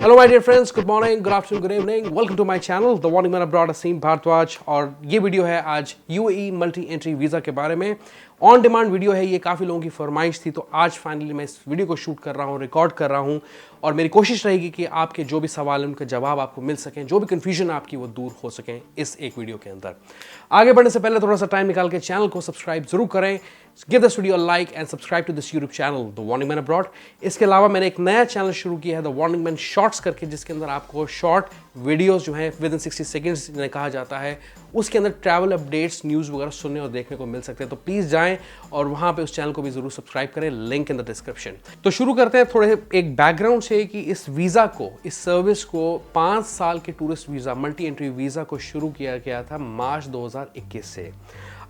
Hello my dear friends, good morning, good afternoon, good evening, welcome to my channel the morning man abroad, Asim Bhardwaj. और ये video है आज UAE multi entry visa के बारे में। On demand video है ये, काफ़ी लोगों की फरमाइश थी, तो आज फाइनली मैं इस वीडियो को शूट कर रहा हूँ, रिकॉर्ड कर रहा हूँ। और मेरी कोशिश रहेगी कि आपके जो भी सवाल हैं उनके जवाब आपको मिल सकें, जो भी कन्फ्यूजन आपकी वो दूर हो सकें इस एक वीडियो के अंदर। आगे बढ़ने से पहले थोड़ा सा टाइम निकाल के चैनल को सब्सक्राइब जरूर करें। Give this video a like and subscribe to this YouTube channel the morning man Abroad. इसके अलावा मैंने एक नया चैनल शुरू किया है द मॉर्निंग मैन शॉर्ट्स करके, जिसके अंदर आपको शॉर्ट वीडियोस जो हैं विद इन 60 सेकेंड्स जिन्हें कहा जाता है, उसके अंदर ट्रैवल अपडेट्स, न्यूज़ वगैरह सुनने और देखने को मिल सकते हैं। तो प्लीज़ जाएं और वहाँ पे उस चैनल को भी ज़रूर सब्सक्राइब करें, लिंक इन द डिस्क्रिप्शन। तो शुरू करते हैं थोड़े एक बैकग्राउंड से कि इस वीज़ा को, इस सर्विस को 5 साल के tourist visa, multi entry visa को शुरू किया गया था मार्च 2021 से।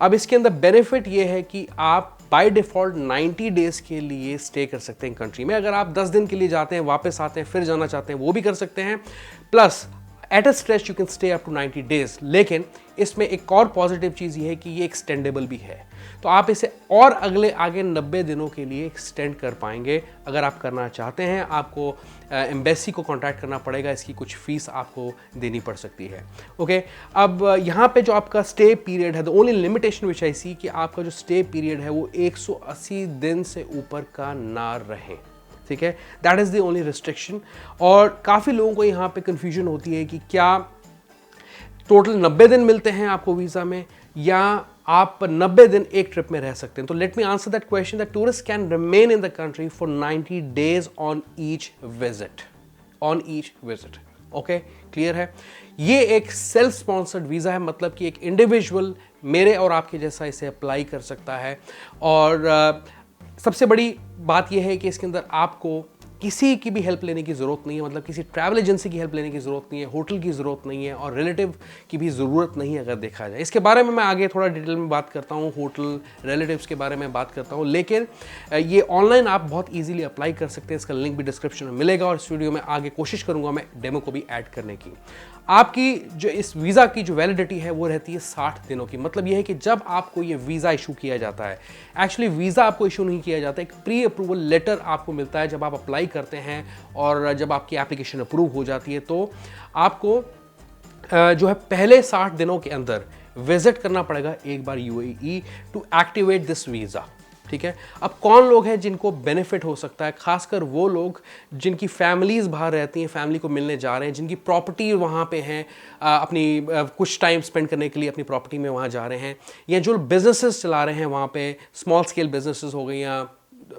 अब इसके अंदर बेनिफिट ये है कि आप बाय डिफ़ॉल्ट 90 डेज़ के लिए स्टे कर सकते हैं कंट्री में। अगर आप 10 दिन के लिए जाते हैं, वापस आते हैं, फिर जाना चाहते हैं, वो भी कर सकते हैं। Plus at a stretch you can stay up to 90 days. लेकिन इसमें एक और पॉजिटिव चीज़ ये है कि ये एक्सटेंडेबल भी है, तो आप इसे और अगले आगे 90 दिनों के लिए एक्सटेंड कर पाएंगे अगर आप करना चाहते हैं। आपको एम्बेसी को कांटेक्ट करना पड़ेगा, इसकी कुछ फीस आपको देनी पड़ सकती है। ओके, अब यहाँ पे जो आपका स्टे पीरियड है, द ओनली लिमिटेशन विच आई सी कि आपका जो स्टे पीरियड है वो 180 दिन से ऊपर का ना रहे। ठीक है, that is the only restriction. और काफ़ी लोगों को यहाँ पे कन्फ्यूजन होती है कि क्या टोटल 90 दिन मिलते हैं आपको वीज़ा में, या आप 90 दिन एक ट्रिप में रह सकते हैं। तो let me answer that question that tourist can remain in the country for 90 days on each visit, okay, clear है। ये एक सेल्फ स्पॉन्सर्ड वीज़ा है, मतलब कि एक इंडिविजुअल मेरे और आपके जैसा इसे अप्लाई कर सकता है। और सबसे बड़ी बात यह है कि इसके अंदर आपको किसी की भी हेल्प लेने की ज़रूरत नहीं है, मतलब किसी ट्रैवल एजेंसी की हेल्प लेने की ज़रूरत नहीं है, होटल की ज़रूरत नहीं है, और रिलेटिव की भी ज़रूरत नहीं है अगर देखा जाए। इसके बारे में मैं आगे थोड़ा डिटेल में बात करता हूँ, होटल रिलेटिव्स के बारे में बात करता हूँ। लेकिन ये ऑनलाइन आप बहुत ईजिली अप्लाई कर सकते हैं, इसका लिंक भी डिस्क्रिप्शन में मिलेगा। और इस वीडियो में आगे कोशिश करूँगा मैं डेमो को भी ऐड करने की। आपकी जो इस वीज़ा की जो वैलिडिटी है वो रहती है 60 दिनों की। मतलब यह है कि जब आपको ये वीज़ा इशू किया जाता है, एक्चुअली वीज़ा आपको इशू नहीं किया जाता, एक प्री अप्रूवल लेटर आपको मिलता है जब आप अप्लाई करते हैं। और जब आपकी एप्लीकेशन अप्रूव हो जाती है तो आपको जो है पहले 60 दिनों के अंदर विजिट करना पड़ेगा एक बार UAE to activate this visa. ठीक है, अब कौन लोग हैं जिनको बेनिफिट हो सकता है? खासकर वो लोग जिनकी फैमिलीज़ बाहर रहती हैं, फैमिली को मिलने जा रहे हैं, जिनकी प्रॉपर्टी वहाँ पे हैं, अपनी कुछ टाइम स्पेंड करने के लिए अपनी प्रॉपर्टी में वहाँ जा रहे हैं, या जो बिजनेसेस चला रहे हैं वहाँ पे, स्मॉल स्केल बिजनेसेस हो गए या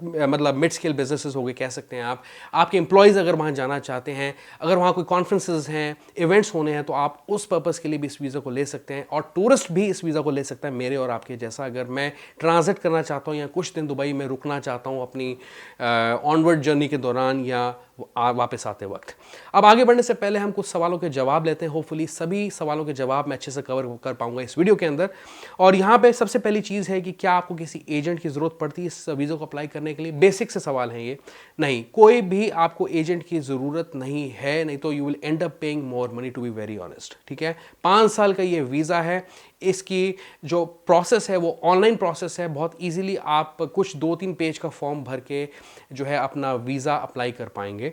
मतलब मिड स्केल बिजनेसेस हो गए कह सकते हैं आप। आपके एम्प्लॉयज़ अगर वहाँ जाना चाहते हैं, अगर वहाँ कोई कॉन्फ्रेंसेस हैं, इवेंट्स होने हैं, तो आप उस पर्पज़ के लिए भी इस वीज़ा को ले सकते हैं। और टूरिस्ट भी इस वीज़ा को ले सकता है, मेरे और आपके जैसा। अगर मैं ट्रांजिट करना चाहता हूँ या कुछ दिन दुबई में रुकना चाहता हूँ अपनी ऑनवर्ड जर्नी के दौरान या वापस आते वक्त। अब आगे बढ़ने से पहले हम कुछ सवालों के जवाब लेते हैं। होपफुली सभी सवालों के जवाब मैं अच्छे से कवर कर पाऊंगा इस वीडियो के अंदर। और यहाँ पे सबसे पहली चीज़ है कि क्या आपको किसी एजेंट की ज़रूरत पड़ती है इस वीज़ा को अप्लाई करने के लिए? बेसिक से सवाल है ये। नहीं, कोई भी आपको एजेंट की ज़रूरत नहीं है, नहीं तो you will end up paying more money, to be very honest. ठीक है, 5 साल का ये वीज़ा है। इसकी जो प्रोसेस है वो ऑनलाइन प्रोसेस है। बहुत इजीली आप कुछ 2-3 पेज का फॉर्म भर के जो है अपना वीज़ा अप्लाई कर पाएंगे।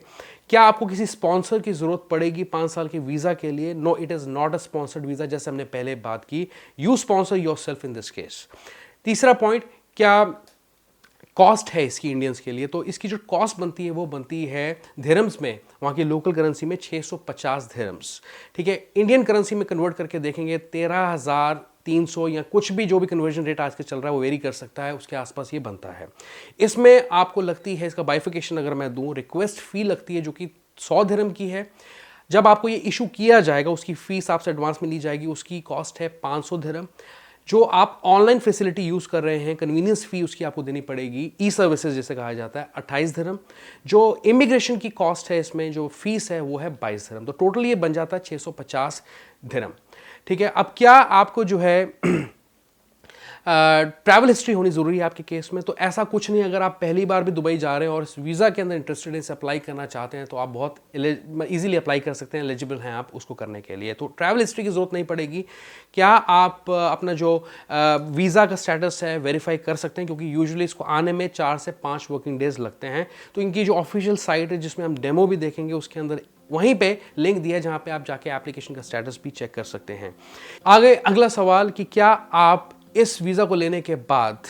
क्या आपको किसी स्पॉन्सर की ज़रूरत पड़ेगी 5 साल के वीज़ा के लिए? No, it is not a sponsored visa, जैसे हमने पहले बात की। You sponsor yourself in this case. तीसरा पॉइंट, क्या कॉस्ट है इसकी इंडियंस के लिए? तो इसकी जो कॉस्ट बनती है वो बनती है दिरहम्स में, वहाँ की लोकल करेंसी में 650 दिरहम्स। ठीक है, इंडियन करेंसी में कन्वर्ट करके देखेंगे 13,300 या कुछ भी, जो भी कन्वर्जन रेट आज के चल रहा है वो वेरी कर सकता है, उसके आसपास ये बनता है। इसमें आपको लगती है, इसका बाइफिकेशन अगर मैं दूँ, रिक्वेस्ट फ़ी लगती है जो कि 100 दिरहम की है। जब आपको ये इशू किया जाएगा उसकी फ़ीस आपसे एडवांस में ली जाएगी, उसकी कॉस्ट है 500 दिरहम। जो आप ऑनलाइन फैसिलिटी यूज़ कर रहे हैं, कन्वीनियंस फ़ी उसकी आपको देनी पड़ेगी, ई सर्विसेज जिसे कहा जाता है, 28 दिरहम। जो इमिग्रेशन की कॉस्ट है इसमें, जो फीस है वो है 22 दिरहम। तो टोटल ये बन जाता है 650 दिरहम। ठीक है, अब क्या आपको जो है ट्रैवल हिस्ट्री होनी ज़रूरी है आपके केस में? तो ऐसा कुछ नहीं। अगर आप पहली बार भी दुबई जा रहे हैं और इस वीज़ा के अंदर इंटरेस्टेड इसे अप्लाई करना चाहते हैं तो आप बहुत इजीली अप्लाई कर सकते हैं, एलिजिबल हैं आप उसको करने के लिए। तो ट्रैवल हिस्ट्री की ज़रूरत नहीं पड़ेगी। क्या आप अपना जो वीज़ा का स्टेटस है वेरीफाई कर सकते हैं, क्योंकि यूजुअली इसको आने में 4 से 5 वर्किंग डेज लगते हैं। तो इनकी जो ऑफिशियल साइट है जिसमें हम डेमो भी देखेंगे, उसके अंदर वहीं पे लिंक दिया है जहां पे आप जाके एप्लीकेशन का स्टेटस भी चेक कर सकते हैं। आगे अगला सवाल कि क्या आप इस वीज़ा को लेने के बाद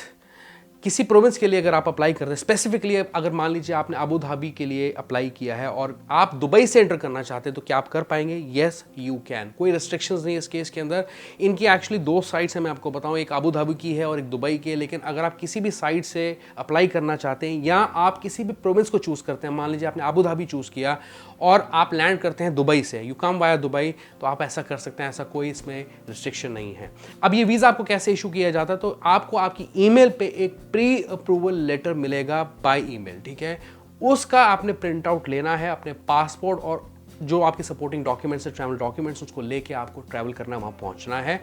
किसी प्रोविंस के लिए अगर आप अप्लाई कर रहे हैं, स्पेसिफिकली अगर मान लीजिए आपने अबू धाबी के लिए अप्लाई किया है और आप दुबई से एंटर करना चाहते हैं, तो क्या आप कर पाएंगे? यस यू कैन, कोई रिस्ट्रिक्शंस नहीं है इस केस के अंदर। इनकी एक्चुअली दो साइट्स हैं, मैं आपको बताऊं, एक अबू धाबी की है और एक दुबई की है। लेकिन अगर आप किसी भी साइट से अप्लाई करना चाहते हैं या आप किसी भी प्रोविंस को चूज़ करते हैं, मान लीजिए आपने अबू धाबी चूज़ किया और आप लैंड करते हैं दुबई से, यू कम वाया दुबई, तो आप ऐसा कर सकते हैं, ऐसा कोई इसमें रिस्ट्रिक्शन नहीं है। अब ये वीज़ा आपको कैसे इशू किया जाता है? तो आपको आपकी ईमेल पे एक प्री अप्रूवल लेटर मिलेगा बाय ईमेल, ठीक है। उसका आपने प्रिंट आउट लेना है, अपने पासपोर्ट और जो आपके सपोर्टिंग डॉक्यूमेंट्स है, ट्रैवल डॉक्यूमेंट्स, उसको लेके आपको ट्रैवल करना, वहाँ पहुँचना है।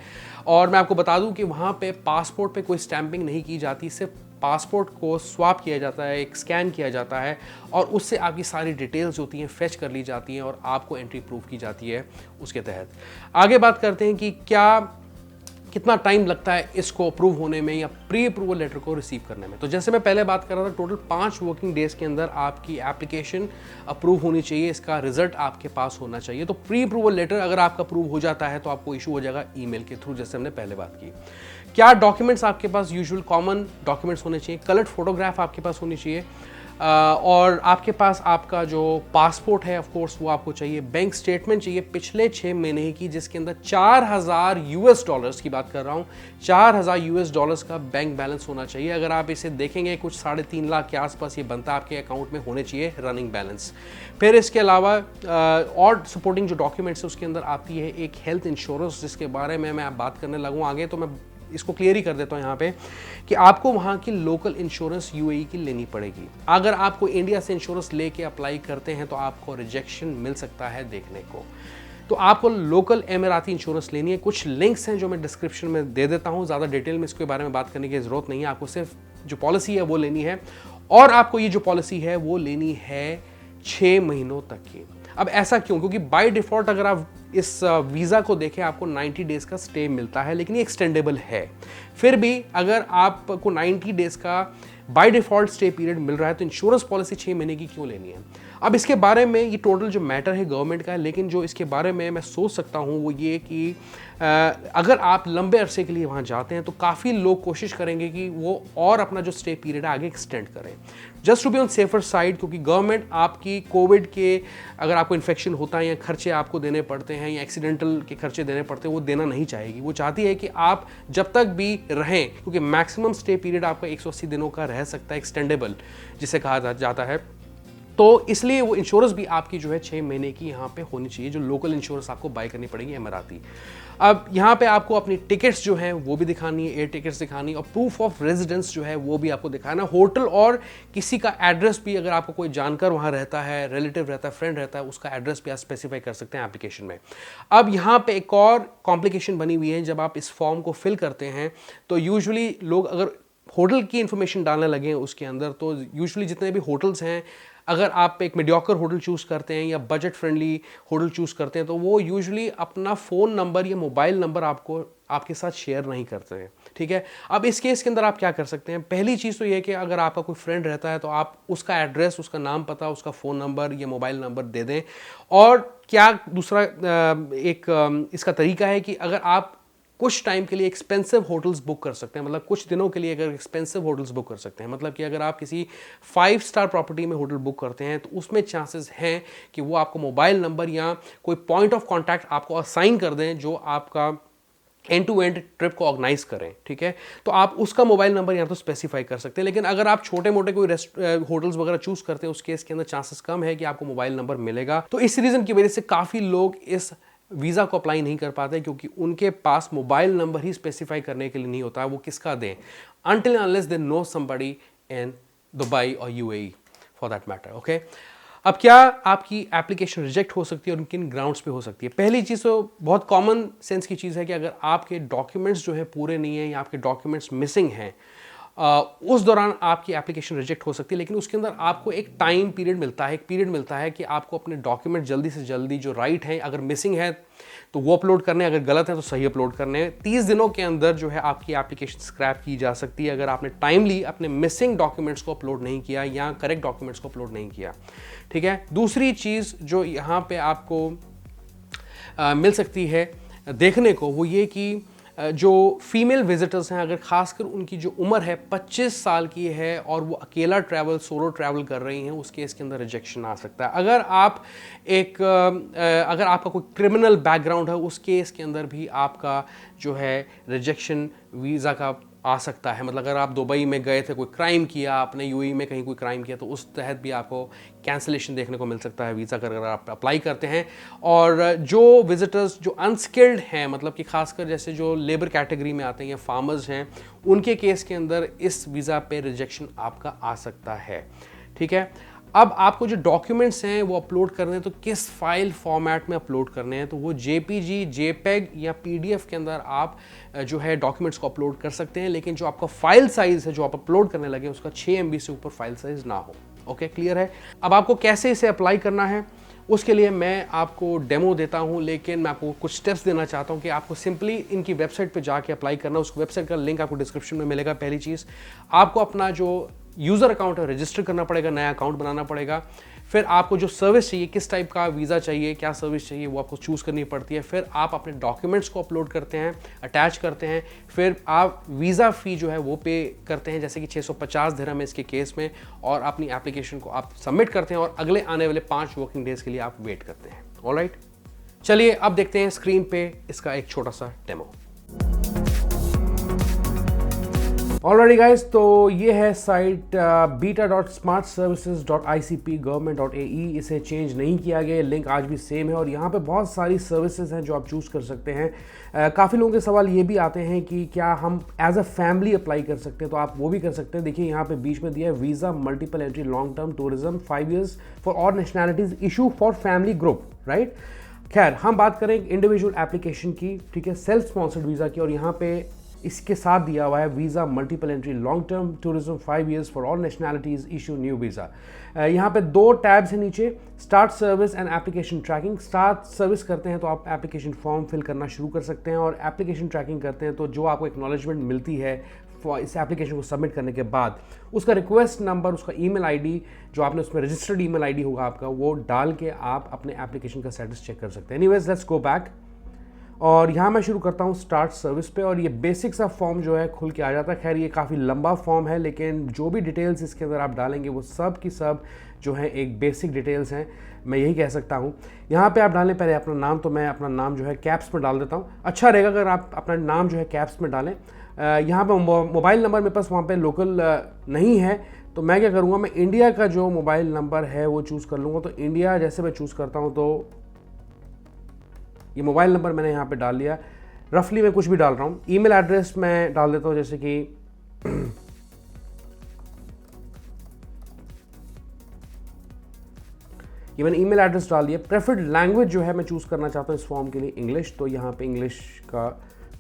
और मैं आपको बता दूं कि वहाँ पे पासपोर्ट पे कोई स्टैंपिंग नहीं की जाती, सिर्फ पासपोर्ट को स्वाप किया जाता है, एक स्कैन किया जाता है और उससे आपकी सारी डिटेल्स होती हैं फेच कर ली जाती हैं और आपको एंट्री प्रूफ की जाती है उसके तहत। आगे बात करते हैं कि कितना टाइम लगता है इसको अप्रूव होने में या प्री अप्रूवल लेटर को रिसीव करने में। तो जैसे मैं पहले बात कर रहा था, टोटल 5 वर्किंग डेज के अंदर आपकी एप्लीकेशन अप्रूव होनी चाहिए, इसका रिजल्ट आपके पास होना चाहिए। तो प्री अप्रूवल लेटर अगर आपका अप्रूव हो जाता है तो आपको इशू हो जाएगा ईमेल के थ्रू, जैसे हमने पहले बात की। क्या डॉक्यूमेंट्स आपके पास यूजुअल कॉमन डॉक्यूमेंट्स होने चाहिए? कलर्ड फोटोग्राफ आपके पास होनी चाहिए और आपके पास आपका जो पासपोर्ट है ऑफ कोर्स वो आपको चाहिए। बैंक स्टेटमेंट चाहिए पिछले 6 महीने की, जिसके अंदर $4000 की बात कर रहा हूँ, $4000 का बैंक बैलेंस होना चाहिए। अगर आप इसे देखेंगे कुछ 3.5 लाख के आसपास ये बनता है, आपके अकाउंट में होने चाहिए रनिंग बैलेंस। फिर इसके अलावा और सपोर्टिंग जो डॉक्यूमेंट्स है उसके अंदर आती है एक हेल्थ इंश्योरेंस, जिसके बारे में मैं बात करने लगूँ आगे, तो मैं इसको क्लियर ही कर देता हूं यहाँ पे कि आपको वहाँ की लोकल इंश्योरेंस यूएई की लेनी पड़ेगी। अगर आपको इंडिया से इंश्योरेंस लेके अप्लाई करते हैं तो आपको रिजेक्शन मिल सकता है देखने को। तो आपको लोकल एमिराती इंश्योरेंस लेनी है। कुछ लिंक्स हैं जो मैं डिस्क्रिप्शन में दे देता हूँ, ज़्यादा डिटेल में इसके बारे में बात करने की ज़रूरत नहीं है, आपको सिर्फ जो पॉलिसी है वो लेनी है और आपको ये जो पॉलिसी है वो लेनी है 6 महीनों तक की। अब ऐसा क्यों? क्योंकि बाय डिफ़ॉल्ट अगर आप इस वीज़ा को देखें आपको 90 डेज़ का स्टे मिलता है, लेकिन ये एक्सटेंडेबल है। फिर भी अगर आपको 90 डेज़ का बाय डिफ़ॉल्ट स्टे पीरियड मिल रहा है तो इंश्योरेंस पॉलिसी 6 महीने की क्यों लेनी है? अब इसके बारे में ये टोटल जो मैटर है गवर्नमेंट का है, लेकिन जो इसके बारे में मैं सोच सकता हूँ वो ये कि अगर आप लंबे अरसे के लिए वहाँ जाते हैं तो काफ़ी लोग कोशिश करेंगे कि वो और अपना जो स्टे पीरियड है आगे एक्सटेंड करें, just to be on safer side. क्योंकि गवर्नमेंट आपकी कोविड के अगर आपको इन्फेक्शन होता है या खर्चे आपको देने पड़ते हैं या एक्सीडेंटल के खर्चे देने पड़ते हैं, वो देना नहीं चाहेगी। वो चाहती है कि आप जब तक भी रहें, क्योंकि मैक्सिमम स्टे पीरियड आपका 180 दिनों का रह सकता है, एक्सटेंडेबल जिसे कहा जाता है। तो इसलिए वो इंश्योरेंस भी आपकी जो है 6 महीने की यहाँ पे होनी चाहिए, जो लोकल इंश्योरेंस आपको बाय करनी पड़ेगी एमिराती। अब यहाँ पे आपको अपनी टिकट्स जो हैं वो भी दिखानी है, एयर टिकट्स दिखानी है और प्रूफ ऑफ रेजिडेंस जो है वो भी आपको दिखाना। होटल और किसी का एड्रेस भी, अगर आपको कोई जानकर वहाँ रहता है, रिलेटिव रहता है, फ्रेंड रहता है, उसका एड्रेस भी आप स्पेसिफाई कर सकते हैं एप्लीकेशन में। अब यहाँ पे एक और कॉम्प्लिकेशन बनी हुई है, जब आप इस फॉर्म को फिल करते हैं तो यूजुअली लोग अगर होटल की इन्फॉर्मेशन डालने लगे हैं उसके अंदर, तो यूजुअली जितने भी होटल्स हैं, अगर आप एक मीडियोकर होटल चूज़ करते हैं या बजट फ्रेंडली होटल चूज़ करते हैं तो वो यूजुअली अपना फ़ोन नंबर या मोबाइल नंबर आपके साथ शेयर नहीं करते हैं, ठीक है। अब इस केस के अंदर आप क्या कर सकते हैं? पहली चीज़ तो ये है कि अगर आपका कोई फ्रेंड रहता है तो आप उसका एड्रेस, उसका नाम पता, उसका फ़ोन नंबर या मोबाइल नंबर दे दें। और क्या दूसरा इसका तरीका है कि अगर आप कुछ टाइम के लिए एक्सपेंसिव होटल्स बुक कर सकते हैं, मतलब कुछ दिनों के लिए अगर एक्सपेंसिव होटल्स बुक कर सकते हैं, मतलब कि अगर आप किसी 5 स्टार प्रॉपर्टी में होटल बुक करते हैं तो उसमें चांसेस हैं कि वो आपको मोबाइल नंबर या कोई पॉइंट ऑफ कांटेक्ट आपको असाइन कर दें जो आपका एंड टू एंड ट्रिप को ऑर्गेनाइज करें, ठीक है। तो आप उसका मोबाइल नंबर यहाँ तो स्पेसिफाई कर सकते हैं। लेकिन अगर आप छोटे मोटे कोई होटल्स वगैरह चूज करते हैं उस केस के अंदर चांसेस कम है कि आपको मोबाइल नंबर मिलेगा। तो इस रीजन की वजह से काफ़ी लोग इस वीज़ा को अप्लाई नहीं कर पाते, क्योंकि उनके पास मोबाइल नंबर ही स्पेसिफाई करने के लिए नहीं होता है, वो किसका दें, until unless they know somebody in Dubai और UAE for that matter, okay. अब क्या आपकी एप्लीकेशन रिजेक्ट हो सकती है और किन ग्राउंड्स पे हो सकती है? पहली चीज़ तो बहुत कॉमन सेंस की चीज़ है कि अगर आपके डॉक्यूमेंट्स जो है पूरे नहीं हैं या आपके डॉक्यूमेंट्स मिसिंग हैं, उस दौरान आपकी एप्लीकेशन रिजेक्ट हो सकती है, लेकिन उसके अंदर आपको एक टाइम पीरियड मिलता है, एक पीरियड मिलता है कि आपको अपने डॉक्यूमेंट जल्दी से जल्दी जो राइट हैं, अगर मिसिंग है तो वो अपलोड करने, अगर गलत है तो सही अपलोड करने हैं। 30 दिनों के अंदर जो है आपकी एप्लीकेशन स्क्रैप की जा सकती है अगर आपने टाइमली अपने मिसिंग डॉक्यूमेंट्स को अपलोड नहीं किया या करेक्ट डॉक्यूमेंट्स को अपलोड नहीं किया। ठीक है, दूसरी चीज़ जो यहाँ पे आपको मिल सकती है देखने को, वो ये कि जो फीमेल विजिटर्स हैं, अगर खासकर उनकी जो उम्र है 25 साल की है और वो अकेला ट्रैवल, सोलो ट्रैवल कर रही हैं, उस केस के अंदर रिजेक्शन आ सकता है। अगर आपका कोई क्रिमिनल बैकग्राउंड है, उस केस के अंदर भी आपका जो है रिजेक्शन वीज़ा का आ सकता है। मतलब अगर आप दुबई में गए थे, कोई क्राइम किया आपने, यूएई में कहीं कोई क्राइम किया, तो उस तहत भी आपको कैंसिलेशन देखने को मिल सकता है वीज़ा अगर आप अप्लाई करते हैं। और जो विजिटर्स जो अनस्किल्ड हैं, मतलब कि खासकर जैसे जो लेबर कैटेगरी में आते हैं या फार्मर्स हैं, उनके केस के अंदर इस वीज़ा पे रिजेक्शन आपका आ सकता है। ठीक है, अब आपको जो डॉक्यूमेंट्स हैं वो अपलोड करने हैं, तो किस फाइल फॉर्मेट में अपलोड करने हैं, तो वो जेपीजी, जेपेग या पीडीएफ के अंदर आप जो है डॉक्यूमेंट्स को अपलोड कर सकते हैं, लेकिन जो आपका फाइल साइज है जो आप अपलोड करने लगे उसका 6 MB से ऊपर फाइल साइज ना हो। ओके, क्लियर है। अब आपको कैसे इसे अप्लाई करना है उसके लिए मैं आपको डेमो देता हूं, लेकिन मैं आपको कुछ स्टेप्स देना चाहता हूं कि आपको सिंपली इनकी वेबसाइट पे जाके अप्लाई करना। उस वेबसाइट का लिंक आपको डिस्क्रिप्शन में मिलेगा। पहली चीज़, आपको अपना जो यूज़र अकाउंट है रजिस्टर करना पड़ेगा, नया अकाउंट बनाना पड़ेगा। फिर आपको जो सर्विस चाहिए, किस टाइप का वीज़ा चाहिए, क्या सर्विस चाहिए, वो आपको चूज़ करनी पड़ती है। फिर आप अपने डॉक्यूमेंट्स को अपलोड करते हैं, अटैच करते हैं। फिर आप वीज़ा फ़ी जो है वो पे करते हैं, जैसे कि 650 दिरहम है इसके केस में, और अपनी एप्लीकेशन को आप सबमिट करते हैं और अगले आने वाले 5 वर्किंग डेज़ के लिए आप वेट करते हैं। ऑलराइट, चलिए अब देखते हैं स्क्रीन पे इसका एक छोटा सा डेमो। ऑलराइट गाइस, तो ये है साइट beta.smartservices.icp.government.ae। इसे चेंज नहीं किया गया, लिंक आज भी सेम है और यहाँ पे बहुत सारी सर्विसेज हैं जो आप चूज़ कर सकते हैं। काफ़ी लोगों के सवाल ये भी आते हैं कि क्या हम एज अ फैमिली अप्लाई कर सकते हैं, तो आप वो भी कर सकते हैं। देखिए यहाँ पे बीच में दिया है visa multiple entry long term tourism 5 years for all nationalities issue for family group, right. खैर, हम बात करें इंडिविजुअल एप्लीकेशन की, ठीक है, सेल्फ स्पॉन्सर्ड वीज़ा की, और यहाँ पे इसके साथ दिया हुआ है visa multiple entry long term tourism 5 years for all nationalities issue new visa. यहाँ पे 2 टैब्स हैं नीचे, start service and application tracking. Start service करते हैं तो आप एप्लीकेशन फॉर्म फिल करना शुरू कर सकते हैं, और एप्लीकेशन ट्रैकिंग करते हैं तो जो आपको एक्नॉलेजमेंट मिलती है इस एप्लीकेशन को सबमिट करने के बाद, उसका रिक्वेस्ट नंबर, उसका ईमेल आईडी जो आपने उसमें रजिस्टर्ड ईमेल आईडी होगा आपका, वो डाल के आप अपने एप्लीकेशन का स्टेटस चेक कर सकते हैं। एनीवेज, लेट्स गो बैक, और यहाँ मैं शुरू करता हूँ स्टार्ट सर्विस पे, और ये बेसिक सा फॉर्म जो है खुल के आ जाता है। खैर, ये काफ़ी लंबा फॉर्म है, लेकिन जो भी डिटेल्स इसके अंदर आप डालेंगे वो सब की सब जो है एक बेसिक डिटेल्स हैं, मैं यही कह सकता हूँ। यहाँ पे आप डालें पहले अपना नाम, तो मैं अपना नाम जो है कैप्स में डाल देता हूँ। अच्छा रहेगा अगर आप अपना नाम जो है कैप्स में डालें। यहाँ पे मोबाइल नंबर मेरे पास वहाँ पे लोकल नहीं है, तो मैं क्या करूँगा, मैं इंडिया का जो मोबाइल नंबर है वो चूज़ कर लूँगा। तो इंडिया जैसे मैं चूज़ करता हूँ, तो ये मोबाइल नंबर मैंने यहाँ पे डाल लिया। रफली मैं कुछ भी डाल रहा हूँ। ईमेल एड्रेस मैं डाल देता हूँ, जैसे कि ये मैंने ईमेल एड्रेस डाल दिया। प्रेफर्ड लैंग्वेज जो है मैं चूज़ करना चाहता हूँ इस फॉर्म के लिए इंग्लिश, तो यहाँ पे इंग्लिश का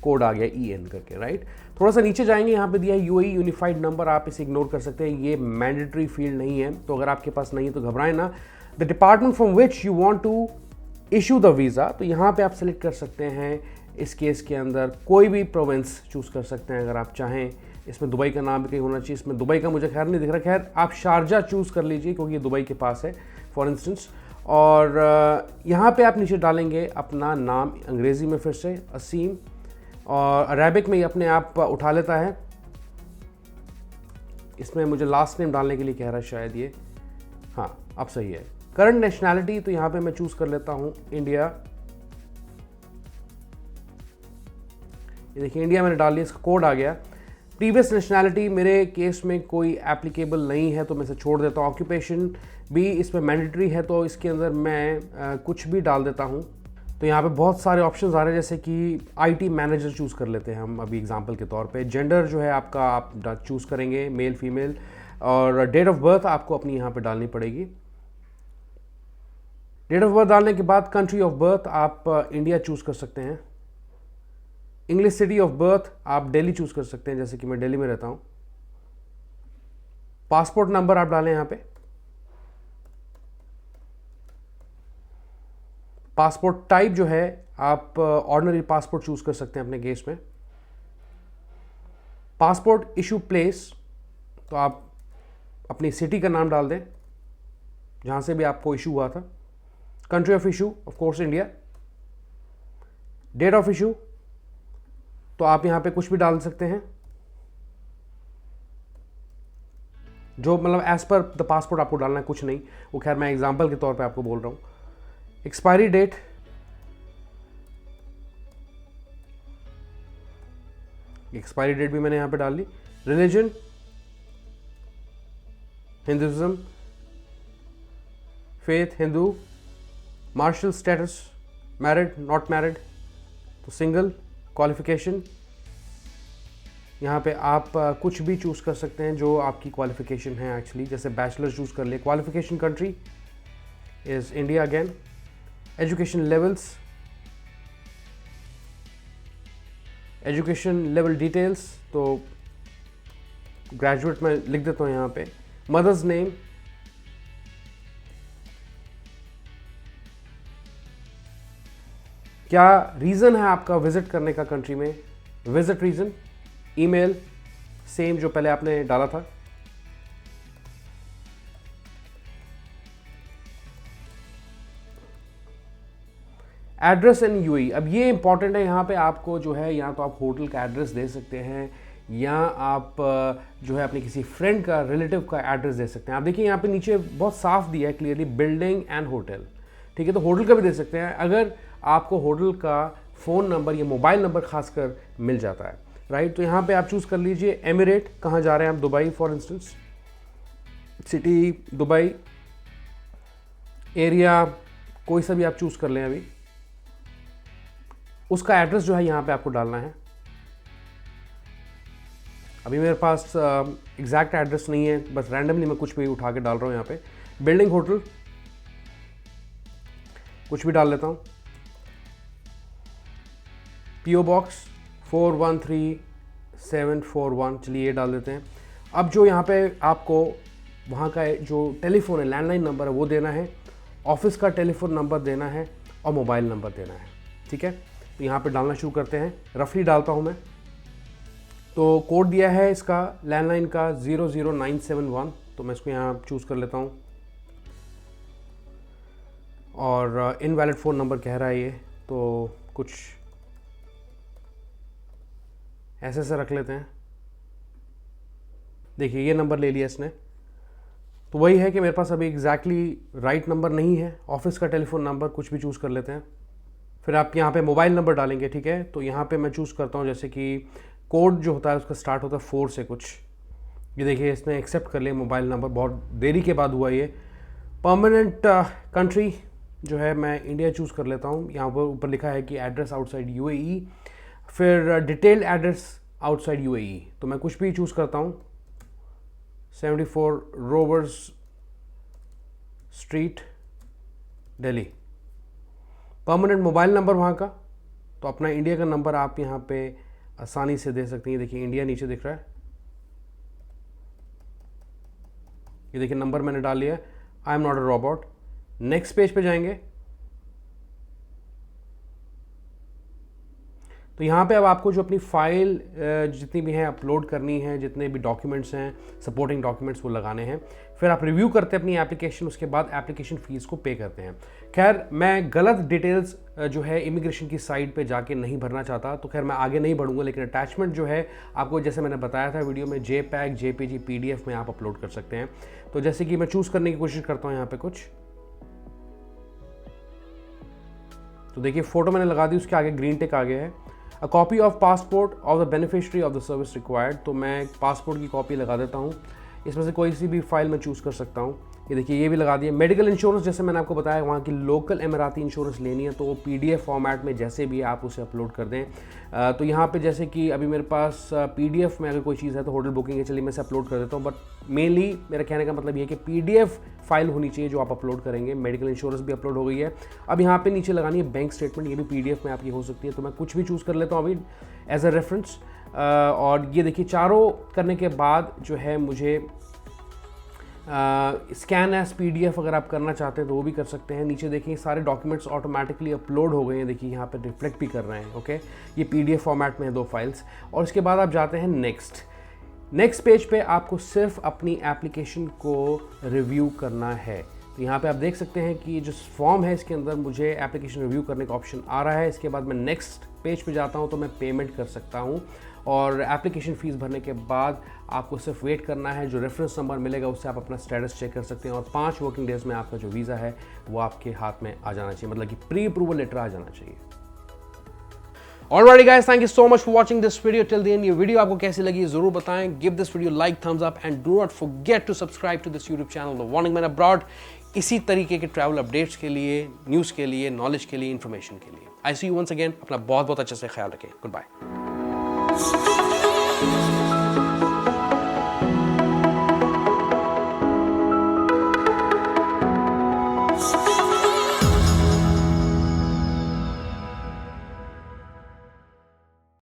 कोड आ गया EN करके, राइट। थोड़ा सा नीचे जाएंगे, यहाँ पे दिया है UAE यूनिफाइड नंबर, आप इसे इग्नोर कर सकते हैं, ये मैंडेटरी फील्ड नहीं है, तो अगर आपके पास नहीं है तो घबराएं ना। The department from which you want to issue the visa, तो यहाँ पे आप सेलेक्ट कर सकते हैं। इस केस के अंदर कोई भी प्रोविंस चूज़ कर सकते हैं अगर आप चाहें। इसमें दुबई का नाम भी कहीं होना चाहिए, इसमें दुबई का मुझे खैर नहीं दिख रहा। खैर, आप शारजा चूज़ कर लीजिए क्योंकि ये दुबई के पास है फॉर इंस्टेंस। और यहाँ पे आप नीचे डालेंगे अपना नाम अंग्रेज़ी में, फिर से असीम, और अरेबिक में ये अपने आप उठा लेता है। इसमें मुझे लास्ट नेम डालने के लिए कह रहा है शायद ये, हाँ अब सही है। करंट नेशनैलिटी, तो यहाँ पे मैं चूज़ कर लेता हूँ इंडिया। ये देखिए इंडिया मैंने डाल लिया, इसका कोड आ गया। प्रीवियस नेशनैलिटी मेरे केस में कोई एप्लीकेबल नहीं है तो मैं इसे छोड़ देता हूँ। ऑक्यूपेशन भी इसमें मैंडेटरी है, तो इसके अंदर मैं कुछ भी डाल देता हूँ। तो यहाँ पे बहुत सारे ऑप्शंस आ रहे हैं, जैसे कि IT मैनेजर चूज़ कर लेते हैं हम अभी एग्जांपल के तौर पे। जेंडर जो है आपका आप चूज़ करेंगे, मेल फीमेल, और डेट ऑफ बर्थ आपको अपनी यहाँ पे डालनी पड़ेगी। डेट ऑफ बर्थ डालने के बाद कंट्री ऑफ बर्थ आप इंडिया चूज़ कर सकते हैं। इंग्लिश सिटी ऑफ बर्थ आप दिल्ली चूज़ कर सकते हैं, जैसे कि मैं दिल्ली में रहता हूँ। पासपोर्ट नंबर आप डालें यहाँ पे, पासपोर्ट टाइप जो है आप ऑर्डिनरी पासपोर्ट चूज कर सकते हैं अपने केस में। पासपोर्ट इशू प्लेस, तो आप अपनी सिटी का नाम डाल दें जहां से भी आपको इशू हुआ था। Country of issue of course India. Date of issue, तो आप यहां पे कुछ भी डाल सकते हैं जो मतलब एज पर द पासपोर्ट आपको डालना है, कुछ नहीं, वो खैर मैं एग्जांपल के तौर पे आपको बोल रहा हूं। एक्सपायरी डेट, एक्सपायरी डेट भी मैंने यहां पे डाल ली। Religion, Hinduism, faith Hindu. Marshal status, married not married, तो सिंगल। क्वालिफिकेशन, यहाँ पे आप कुछ भी चूज़ कर सकते हैं जो आपकी क्वालिफिकेशन है एक्चुअली, जैसे बैचलर चूज़ कर लिए। Qualification country is India again. Education levels, education level details, तो ग्रेजुएट में लिख देता हूँ यहाँ पे। मदर्स नेम, क्या रीज़न है आपका विजिट करने का कंट्री में, विजिट रीज़न। ईमेल, सेम जो पहले आपने डाला था। एड्रेस इन यूएई, अब ये इंपॉर्टेंट है, यहाँ पे आपको जो है या तो आप होटल का एड्रेस दे सकते हैं या आप जो है अपने किसी फ्रेंड का, रिलेटिव का एड्रेस दे सकते हैं। आप देखिए यहाँ पे नीचे बहुत साफ दिया है क्लियरली, बिल्डिंग एंड होटल, ठीक है, तो होटल का भी दे सकते हैं अगर आपको होटल का फ़ोन नंबर या मोबाइल नंबर खासकर मिल जाता है, राइट। तो यहाँ पे आप चूज़ कर लीजिए एमिरेट, कहाँ जा रहे हैं आप, Dubai for instance, city Dubai, area कोई सा भी आप चूज़ कर लें अभी। उसका एड्रेस जो है यहाँ पे आपको डालना है। अभी मेरे पास एग्जैक्ट एड्रेस नहीं है, बस रैंडमली मैं कुछ भी उठा के डाल रहा हूँ यहाँ पे। बिल्डिंग, होटल, कुछ भी डाल लेता हूँ। पीओ बॉक्स 413741, चलिए ये डाल देते हैं। अब जो यहाँ पे आपको वहाँ का जो टेलीफोन है, लैंडलाइन नंबर है, वो देना है, ऑफिस का टेलीफोन नंबर देना है और मोबाइल नंबर देना है, ठीक है। तो यहाँ पे डालना शुरू करते हैं। रफली डालता हूँ मैं, तो कोड दिया है इसका लैंडलाइन का 00971, तो मैं इसको यहाँ चूज़ कर लेता हूँ। और इनवैलिड फ़ोन नंबर कह रहा है ये, तो कुछ ऐसे से रख लेते हैं। देखिए ये नंबर ले लिया इसने, तो वही है कि मेरे पास अभी एग्जैक्टली राइट नंबर नहीं है। ऑफिस का टेलीफोन नंबर कुछ भी चूज़ कर लेते हैं। फिर आप यहाँ पे मोबाइल नंबर डालेंगे, ठीक है। तो यहाँ पे मैं चूज़ करता हूँ, जैसे कि कोड जो होता है उसका स्टार्ट होता है 4 से कुछ। ये देखिए इसने एक्सेप्ट कर लिया मोबाइल नंबर, बहुत देरी के बाद हुआ ये। परमानेंट कंट्री जो है मैं इंडिया चूज़ कर लेता हूँ। यहाँ पर ऊपर लिखा है कि एड्रेस आउटसाइड यूएई, फिर डिटेल्ड एड्रेस आउटसाइड यूएई, तो मैं कुछ भी चूज़ करता हूँ। 74 Rovers Street, Delhi. Permanent mobile number वहाँ का, तो अपना इंडिया का नंबर आप यहाँ पे आसानी से दे सकते हैं। देखिए इंडिया नीचे दिख रहा है, ये देखिए नंबर मैंने डाल लिया है। I am not a robot. Next page पे जाएंगे, तो यहाँ पे अब आपको जो अपनी फाइल जितनी भी हैं अपलोड करनी है, जितने भी डॉक्यूमेंट्स हैं, सपोर्टिंग डॉक्यूमेंट्स, वो लगाने हैं। फिर आप रिव्यू करते हैं अपनी एप्लीकेशन, उसके बाद एप्लीकेशन फ़ीस को पे करते हैं। खैर मैं गलत डिटेल्स जो है इमिग्रेशन की साइट पे जाके नहीं भरना चाहता, तो खैर मैं आगे नहीं बढ़ूंगा, लेकिन अटैचमेंट जो है आपको, जैसे मैंने बताया था वीडियो में, JPEG, JPG, PDF में आप अपलोड कर सकते हैं। तो जैसे कि मैं चूज़ करने की कोशिश करता हूँ यहाँ पर कुछ, तो देखिए फ़ोटो मैंने लगा दी, उसके आगे ग्रीन टिक आ गया है। A copy of passport of the beneficiary of the service required, तो मैं पासपोर्ट की कॉपी लगा देता हूँ। इसमें से कोई सी भी फाइल मैं चूज़ कर सकता हूँ। ये देखिए ये भी लगा दिया। मेडिकल इंश्योरेंस, जैसे मैंने आपको बताया वहाँ की लोकल एमिराती इंश्योरेंस लेनी है, तो वो PDF फॉर्मेट में जैसे भी आप उसे अपलोड कर दें। तो यहाँ पे जैसे कि अभी मेरे पास PDF में अगर कोई चीज़ है तो होटल बुकिंग है, चलिए मैं इसे अपलोड कर देता हूँ। बट मेनली मेरा कहने का मतलब ये है कि PDF फाइल होनी चाहिए जो आप अपलोड करेंगे। मेडिकल इंश्योरेंस भी अपलोड हो गई है। अब यहाँ पे नीचे लगानी है बैंक स्टेटमेंट, ये भी PDF में आपकी हो सकती है, तो मैं कुछ भी चूज़ कर लेता हूँ अभी एज अ रेफरेंस। और ये देखिए चारों करने के बाद जो है मुझे स्कैन एज PDF अगर आप करना चाहते हैं तो वो भी कर सकते हैं। नीचे देखिए सारे डॉक्यूमेंट्स ऑटोमेटिकली अपलोड हो गए हैं, देखिए यहाँ पे रिफ्लेक्ट भी कर रहे हैं। ओके, ये PDF फॉर्मेट में है 2 फाइल्स। और इसके बाद आप जाते हैं नेक्स्ट पेज पे आपको सिर्फ अपनी एप्लीकेशन को रिव्यू करना है। तो यहाँ पे आप देख सकते हैं कि जो फॉर्म है इसके अंदर मुझे एप्लीकेशन रिव्यू करने का ऑप्शन आ रहा है। इसके बाद मैं नेक्स्ट पेज पे जाता हूँ तो मैं पेमेंट कर सकता हूँ और एप्लीकेशन फ़ीस भरने के बाद आपको सिर्फ वेट करना है। जो रेफरेंस नंबर मिलेगा उससे आप अपना स्टेटस चेक कर सकते हैं और 5 वर्किंग डेज़ में आपका जो वीज़ा है वो आपके हाथ में आ जाना चाहिए, मतलब कि प्री अप्रूवल लेटर आ जाना चाहिए। Alrighty guys, thank you so much for watching this video till the end. ये वीडियो आपको कैसी लगी जरूर बताएं। Give this video like, thumbs up and do not forget to subscribe to this YouTube channel, The Warning Man Abroad. इसी तरीके के travel updates के लिए, न्यूज़ के लिए, नॉलेज के लिए, इन्फॉर्मेशन के लिए। I see you once again. अपना बहुत बहुत अच्छे से ख्याल रखें। Goodbye.